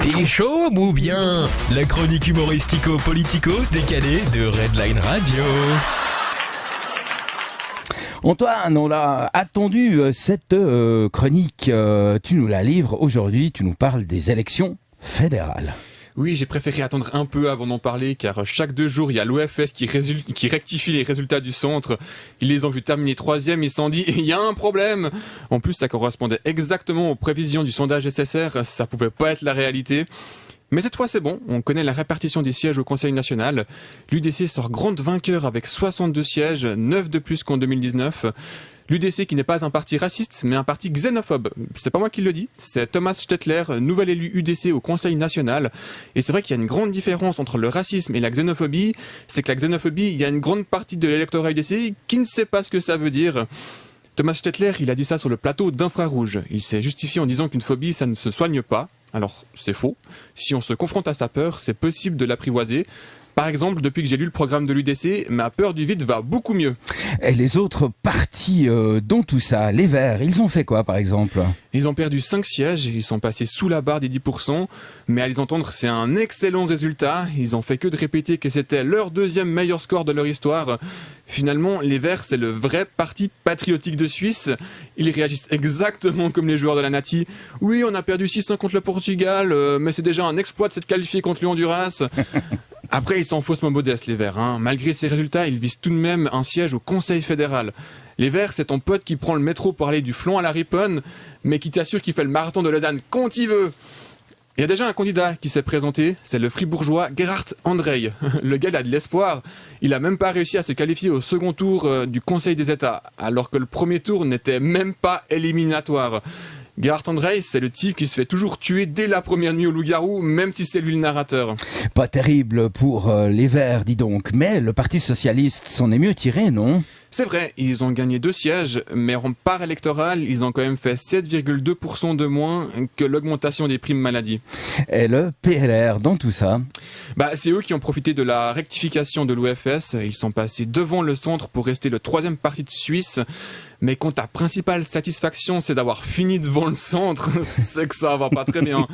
T'es chaud ou bien? La chronique humoristico-politico décalée de Redline Radio. Antoine, on l'a attendu cette chronique. Tu nous la livres aujourd'hui, tu nous parles des élections fédérales. Oui, j'ai préféré attendre un peu avant d'en parler, car chaque 2 jours, il y a l'OFS qui rectifie les résultats du centre. Ils les ont vus terminer 3e, ils se sont dit, il y a un problème. En plus, ça correspondait exactement aux prévisions du sondage SSR, ça pouvait pas être la réalité. Mais cette fois c'est bon, on connaît la répartition des sièges au Conseil national. L'UDC sort grande vainqueur avec 62 sièges, 9 de plus qu'en 2019. L'UDC qui n'est pas un parti raciste, mais un parti xénophobe. C'est pas moi qui le dis, c'est Thomas Stettler, nouvel élu UDC au Conseil national. Et c'est vrai qu'il y a une grande différence entre le racisme et la xénophobie. C'est que la xénophobie, il y a une grande partie de l'électorat UDC qui ne sait pas ce que ça veut dire. Thomas Stettler, il a dit ça sur le plateau d'Infrarouge. Il s'est justifié en disant qu'une phobie, ça ne se soigne pas. Alors, c'est faux. Si on se confronte à sa peur, c'est possible de l'apprivoiser. Par exemple, depuis que j'ai lu le programme de l'UDC, ma peur du vide va beaucoup mieux. Et les autres partis dans tout ça, les Verts, ils ont fait quoi par exemple? Ils ont perdu 5 sièges, ils sont passés sous la barre des 10%, mais à les entendre, c'est un excellent résultat. Ils ont fait que de répéter que c'était leur 2e meilleur score de leur histoire. Finalement, les Verts, c'est le vrai parti patriotique de Suisse. Ils réagissent exactement comme les joueurs de la Nati. Oui, on a perdu 6-1 contre le Portugal, mais c'est déjà un exploit de s'être qualifié contre le Honduras. Après, ils sont faussement modestes, les Verts. Malgré ces résultats, ils visent tout de même un siège au Conseil fédéral. Les Verts, c'est ton pote qui prend le métro pour aller du Flon à la Riponne, mais qui t'assure qu'il fait le marathon de Lausanne quand il veut. Il y a déjà un candidat qui s'est présenté, c'est le fribourgeois Gerhard Andrei. Le gars, il a de l'espoir. Il a même pas réussi à se qualifier au second tour du Conseil des États, alors que le premier tour n'était même pas éliminatoire. Gerhard Andrei, c'est le type qui se fait toujours tuer dès la première nuit au loup-garou, même si c'est lui le narrateur. Pas terrible pour les Verts, dis donc. Mais le Parti Socialiste s'en est mieux tiré, non? C'est vrai, ils ont gagné 2 sièges, mais en part électorale, ils ont quand même fait 7,2% de moins que l'augmentation des primes maladie. Et le PLR dans tout ça? C'est eux qui ont profité de la rectification de l'OFS. Ils sont passés devant le centre pour rester le 3e parti de Suisse. Mais quand ta principale satisfaction, c'est d'avoir fini devant le centre, c'est que ça va pas très bien.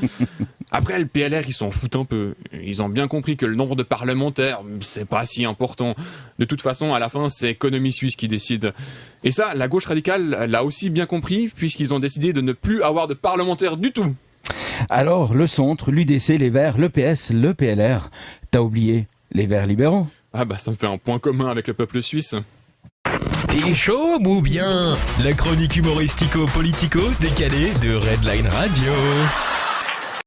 Après, le PLR, ils s'en foutent un peu. Ils ont bien compris que le nombre de parlementaires, c'est pas si important. De toute façon, à la fin, c'est Économie Suisse qui décide. Et ça, la gauche radicale l'a aussi bien compris, puisqu'ils ont décidé de ne plus avoir de parlementaires du tout. Alors, le centre, l'UDC, les Verts, le PS, le PLR, t'as oublié les Verts libéraux? Ça me fait un point commun avec le peuple suisse. T'es chaud ou bien? La chronique humoristico-politico décalée de Redline Radio.